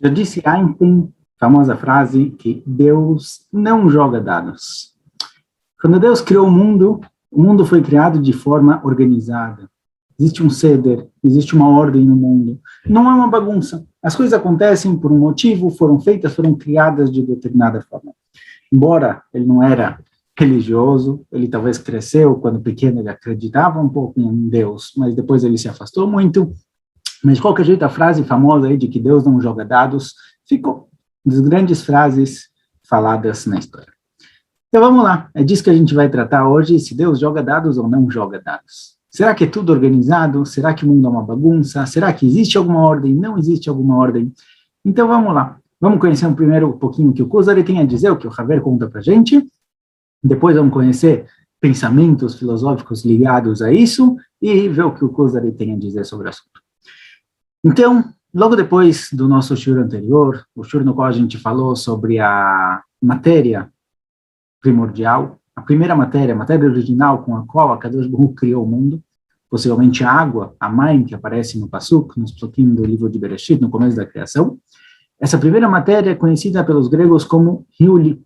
Já disse Einstein, famosa frase, que Deus não joga dados. Quando Deus criou o mundo foi criado de forma organizada. Existe um ceder, existe uma ordem no mundo. Não é uma bagunça. As coisas acontecem por um motivo, foram feitas, foram criadas de determinada forma. Embora ele não era religioso, ele talvez cresceu, quando pequeno ele acreditava um pouco em Deus, mas depois ele se afastou muito. Mas de qualquer jeito, a frase famosa aí de que Deus não joga dados ficou uma das grandes frases faladas na história. Então vamos lá, é disso que a gente vai tratar hoje, se Deus joga dados ou não joga dados. Será que é tudo organizado? Será que o mundo é uma bagunça? Será que existe alguma ordem? Não existe alguma ordem? Então vamos lá, vamos conhecer primeiro um pouquinho o que o Kuzari tem a dizer, o que o Haver conta pra gente, depois vamos conhecer pensamentos filosóficos ligados a isso e ver o que o Kuzari tem a dizer sobre o assunto. Então, logo depois do nosso shiur anterior, o shiur no qual a gente falou sobre a matéria primordial, a primeira matéria, a matéria original com a qual a Kadosh Baruch Hu criou o mundo, possivelmente a água, a mãe que aparece no Pasuk, nos Psukim do livro de Bereshit, no começo da criação. Essa primeira matéria é conhecida pelos gregos como Hiuli.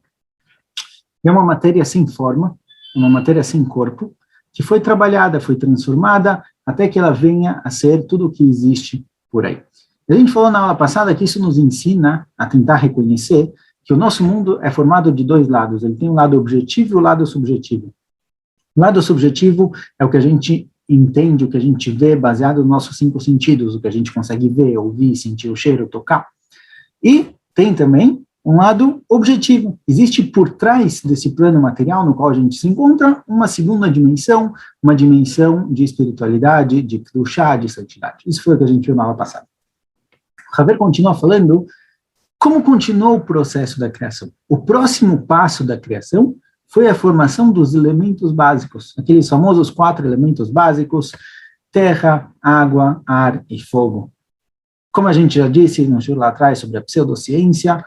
É uma matéria sem forma, uma matéria sem corpo, que foi trabalhada, foi transformada, até que ela venha a ser tudo o que existe por aí. A gente falou na aula passada que isso nos ensina a tentar reconhecer que o nosso mundo é formado de dois lados, ele tem um lado objetivo e o lado subjetivo. O lado subjetivo é o que a gente entende, o que a gente vê, baseado nos nossos 5 sentidos, o que a gente consegue ver, ouvir, sentir o cheiro, tocar. E tem também um lado objetivo. Existe por trás desse plano material no qual a gente se encontra uma segunda dimensão, uma dimensão de espiritualidade, de Kedushá, de santidade. Isso foi o que a gente viu na aula passada. O Haver continua falando como continuou o processo da criação. O próximo passo da criação foi a formação dos elementos básicos, aqueles famosos 4 elementos básicos, terra, água, ar e fogo. Como a gente já disse no show lá atrás sobre a pseudociência,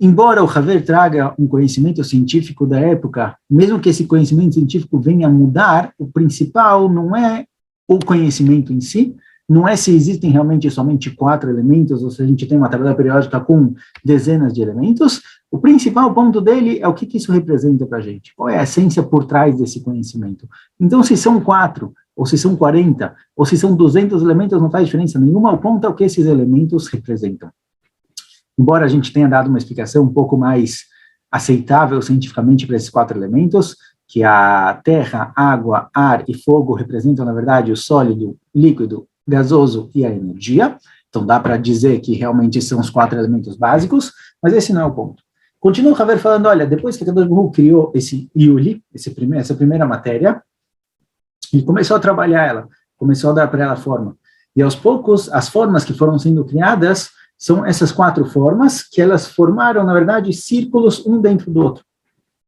embora o Haver traga um conhecimento científico da época, mesmo que esse conhecimento científico venha a mudar, o principal não é o conhecimento em si, não é se existem realmente somente 4 elementos, ou se a gente tem uma tabela periódica com dezenas de elementos. O principal ponto dele é o que isso representa para a gente, qual é a essência por trás desse conhecimento. Então, se são 4, ou se são 40, ou se são 200 elementos, não faz diferença nenhuma, o ponto é o que esses elementos representam. Embora a gente tenha dado uma explicação um pouco mais aceitável cientificamente para esses 4 elementos, que a terra, água, ar e fogo representam, na verdade, o sólido, líquido, gasoso e a energia. Então dá para dizer que realmente são os 4 elementos básicos, mas esse não é o ponto. Continua o Haver falando, olha, depois que a Kadosh Baruch Hu criou essa primeira matéria, ele começou a trabalhar ela, começou a dar para ela forma. E aos poucos, as formas que foram sendo criadas são essas 4 formas, que elas formaram, na verdade, círculos um dentro do outro.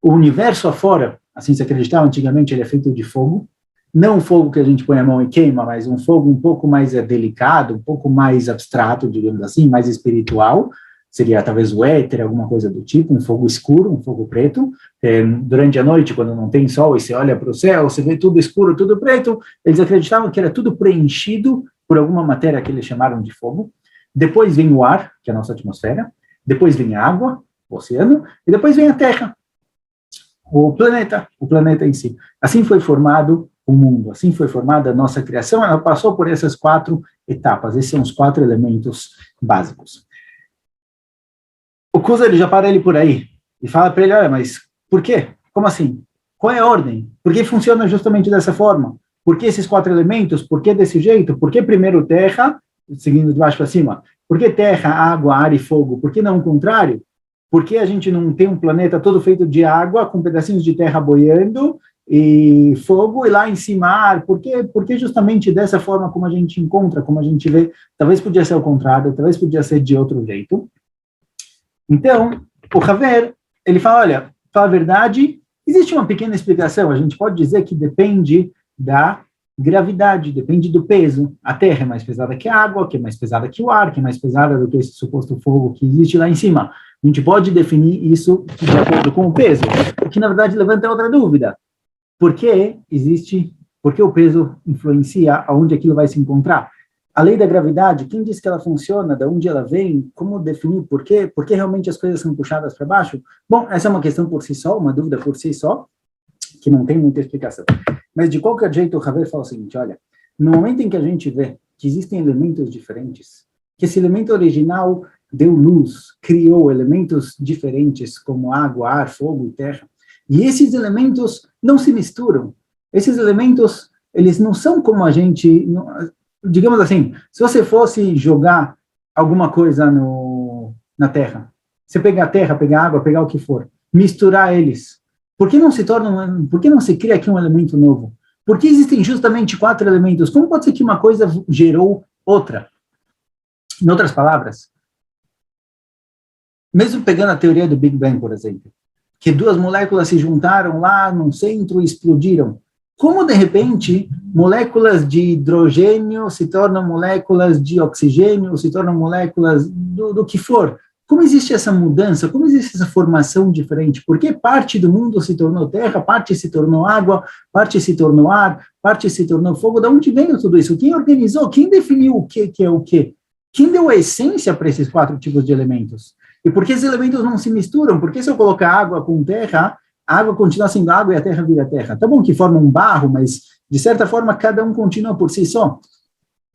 O universo afora, assim se acreditava antigamente, ele é feito de fogo, não o fogo que a gente põe a mão e queima, mas um fogo um pouco mais delicado, um pouco mais abstrato, digamos assim, mais espiritual, seria talvez o éter, alguma coisa do tipo, um fogo escuro, um fogo preto. Durante a noite, quando não tem sol e você olha para o céu, você vê tudo escuro, tudo preto, eles acreditavam que era tudo preenchido por alguma matéria que eles chamaram de fogo. Depois vem o ar, que é a nossa atmosfera, depois vem a água, o oceano, e depois vem a terra, o planeta em si. Assim foi formado o mundo, assim foi formada a nossa criação, ela passou por essas 4 etapas, esses são os 4 elementos básicos. O Kusa, ele já para ele por aí, e fala para ele, olha, mas por quê? Como assim? Qual é a ordem? Por que funciona justamente dessa forma? Por que esses 4 elementos? Por que desse jeito? Por que primeiro terra, seguindo de baixo para cima? Por que terra, água, ar e fogo? Por que não o contrário? Por que a gente não tem um planeta todo feito de água, com pedacinhos de terra boiando, e fogo, e lá em cima ar? Por que justamente dessa forma como a gente encontra, como a gente vê? Talvez podia ser ao contrário, talvez podia ser de outro jeito. Então, o Haver, ele fala, olha, fala a verdade, existe uma pequena explicação, a gente pode dizer que depende da gravidade, depende do peso. A terra é mais pesada que a água, que é mais pesada que o ar, que é mais pesada do que esse suposto fogo que existe lá em cima. A gente pode definir isso de acordo com o peso, o que na verdade levanta outra dúvida. Por que o peso influencia aonde aquilo vai se encontrar? A lei da gravidade, quem diz que ela funciona, de onde ela vem, como definir por quê? Por que realmente as coisas são puxadas para baixo? Bom, essa é uma questão por si só, uma dúvida por si só, que não tem muita explicação. Mas, de qualquer jeito, o Haver fala o seguinte, olha, no momento em que a gente vê que existem elementos diferentes, que esse elemento original deu luz, criou elementos diferentes, como água, ar, fogo e terra, e esses elementos não se misturam. Esses elementos, eles não são como a gente... Digamos assim, se você fosse jogar alguma coisa na terra, você pegar a terra, pegar água, pegar o que for, misturar eles, por que não se cria aqui um elemento novo? Por que existem justamente 4 elementos? Como pode ser que uma coisa gerou outra? Em outras palavras, mesmo pegando a teoria do Big Bang, por exemplo, que 2 moléculas se juntaram lá no centro e explodiram, como, de repente, moléculas de hidrogênio se tornam moléculas de oxigênio, se tornam moléculas do que for? Como existe essa mudança? Como existe essa formação diferente? Por que parte do mundo se tornou terra, parte se tornou água, parte se tornou ar, parte se tornou fogo? De onde veio tudo isso? Quem organizou? Quem definiu o que é o quê? Quem deu a essência para esses 4 tipos de elementos? E por que esses elementos não se misturam? Por que se eu colocar água com terra, a água continua sendo água e a terra vira terra? Tá bom que forma um barro, mas, de certa forma, cada um continua por si só.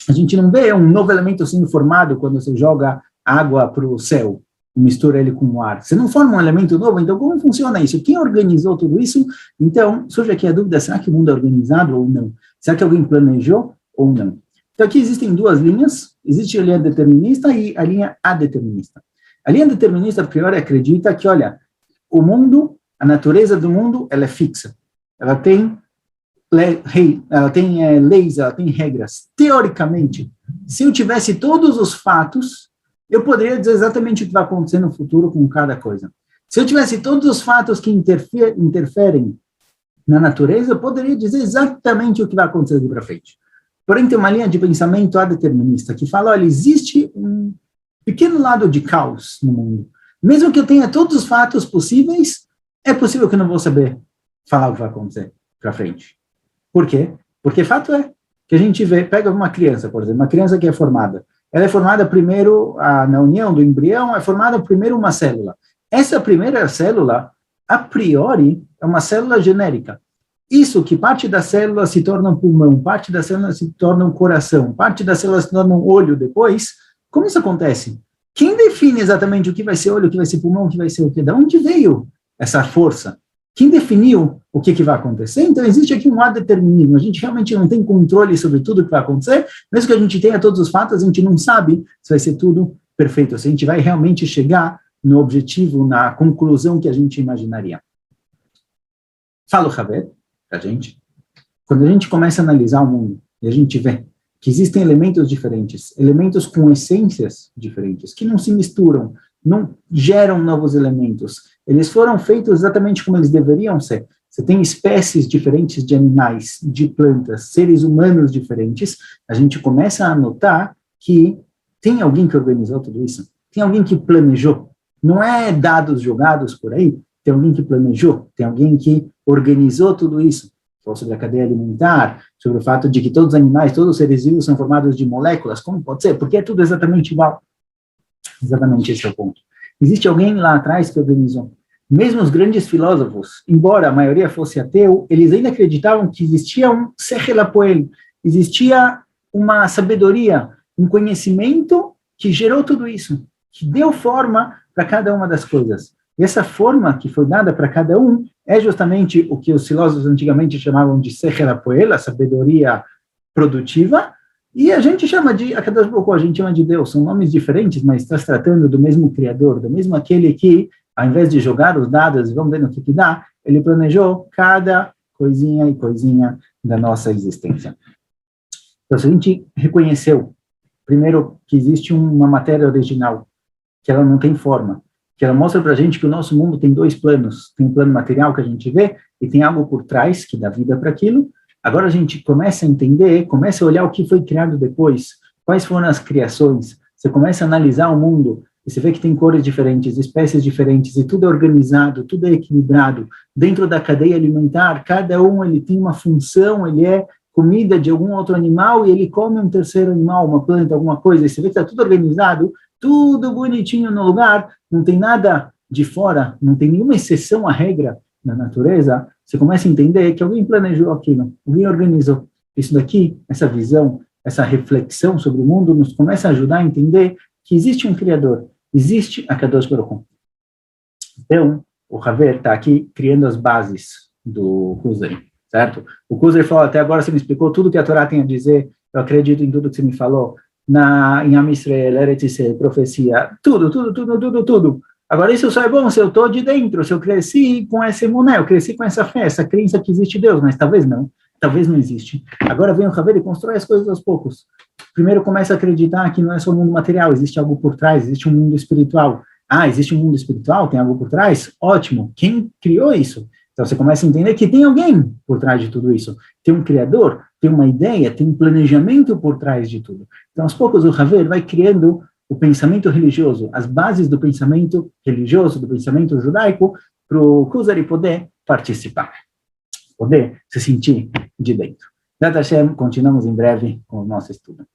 A gente não vê um novo elemento sendo formado quando você joga água para o céu e mistura ele com o ar. Você não forma um elemento novo, então como funciona isso? Quem organizou tudo isso? Então, surge aqui a dúvida, será que o mundo é organizado ou não? Será que alguém planejou ou não? Então, aqui existem 2 linhas. Existe a linha determinista e a linha adeterminista. A linha determinista, a priori, acredita que, olha, o mundo... A natureza do mundo, ela é fixa. Ela tem leis, ela tem regras. Teoricamente, se eu tivesse todos os fatos, eu poderia dizer exatamente o que vai acontecer no futuro com cada coisa. Se eu tivesse todos os fatos que interferem na natureza, eu poderia dizer exatamente o que vai acontecer daqui para frente. Porém, tem uma linha de pensamento adeterminista que fala, olha, existe um pequeno lado de caos no mundo. Mesmo que eu tenha todos os fatos possíveis, é possível que eu não vou saber falar o que vai acontecer para frente. Por quê? Porque fato é que a gente pega uma criança, por exemplo, uma criança que é formada. Ela é formada primeiro, na união do embrião, é formada primeiro uma célula. Essa primeira célula, a priori, é uma célula genérica. Isso que parte da célula se torna um pulmão, parte da célula se torna um coração, parte da célula se torna um olho depois. Como isso acontece? Quem define exatamente o que vai ser olho, o que vai ser pulmão, o que vai ser o quê? De onde veio essa força? Quem definiu o que vai acontecer? Então, existe aqui um adeterminismo. A gente realmente não tem controle sobre tudo o que vai acontecer. Mesmo que a gente tenha todos os fatos, a gente não sabe se vai ser tudo perfeito, se a gente vai realmente chegar no objetivo, na conclusão que a gente imaginaria. Fala o Haver para a gente. Quando a gente começa a analisar o mundo, e a gente vê que existem elementos diferentes, elementos com essências diferentes, que não se misturam, não geram novos elementos. Eles foram feitos exatamente como eles deveriam ser. Você tem espécies diferentes de animais, de plantas, seres humanos diferentes. A gente começa a notar que tem alguém que organizou tudo isso. Tem alguém que planejou. Não é dados jogados por aí. Tem alguém que planejou. Tem alguém que organizou tudo isso. Falou sobre a cadeia alimentar, sobre o fato de que todos os animais, todos os seres vivos são formados de moléculas. Como pode ser? Porque é tudo exatamente igual. Exatamente esse é o ponto. Existe alguém lá atrás que organizou. Mesmo os grandes filósofos, embora a maioria fosse ateu, eles ainda acreditavam que existia um Sechel HaPoel, existia uma sabedoria, um conhecimento que gerou tudo isso, que deu forma para cada uma das coisas. E essa forma que foi dada para cada um é justamente o que os filósofos antigamente chamavam de Sechel HaPoel, a sabedoria produtiva, e a gente chama de Akadosh Baruch Hu, a gente chama de Deus. São nomes diferentes, mas está se tratando do mesmo Criador, do mesmo aquele que, ao invés de jogar os dados, vamos ver no que dá, ele planejou cada coisinha e coisinha da nossa existência. Então, se a gente reconheceu, primeiro, que existe uma matéria original, que ela não tem forma, que ela mostra para a gente que o nosso mundo tem 2 planos. Tem um plano material que a gente vê, e tem algo por trás que dá vida para aquilo. Agora a gente começa a entender, começa a olhar o que foi criado depois, quais foram as criações, você começa a analisar o mundo, e você vê que tem cores diferentes, espécies diferentes, e tudo é organizado, tudo é equilibrado, dentro da cadeia alimentar, cada um ele tem uma função, ele é comida de algum outro animal e ele come um terceiro animal, uma planta, alguma coisa, e você vê que está tudo organizado, tudo bonitinho no lugar, não tem nada de fora, não tem nenhuma exceção à regra na natureza, você começa a entender que alguém planejou aquilo, alguém organizou. Isso daqui, essa visão, essa reflexão sobre o mundo, nos começa a ajudar a entender que existe um Criador, existe a Kadosh Baruch Hu. Então, o Haver está aqui criando as bases do Kuzari, certo? O Kuzari falou, até agora você me explicou tudo que a Torá tem a dizer, eu acredito em tudo que você me falou, em Am Yisrael, Eretz Yisrael, profecia, tudo. Agora, isso só é bom se eu estou de dentro, se eu cresci com essa emuné, eu cresci com essa fé, essa crença que existe Deus, mas talvez não existe. Agora vem o Haver e constrói as coisas aos poucos. Primeiro começa a acreditar que não é só o mundo material, existe algo por trás, existe um mundo espiritual. Ah, existe um mundo espiritual? Tem algo por trás? Ótimo. Quem criou isso? Então você começa a entender que tem alguém por trás de tudo isso. Tem um criador, tem uma ideia, tem um planejamento por trás de tudo. Então, aos poucos, o Haver vai criando o pensamento religioso, as bases do pensamento religioso, do pensamento judaico, para o Kuzari poder participar, poder se sentir de dentro. Data Hashem, continuamos em breve com o nosso estudo.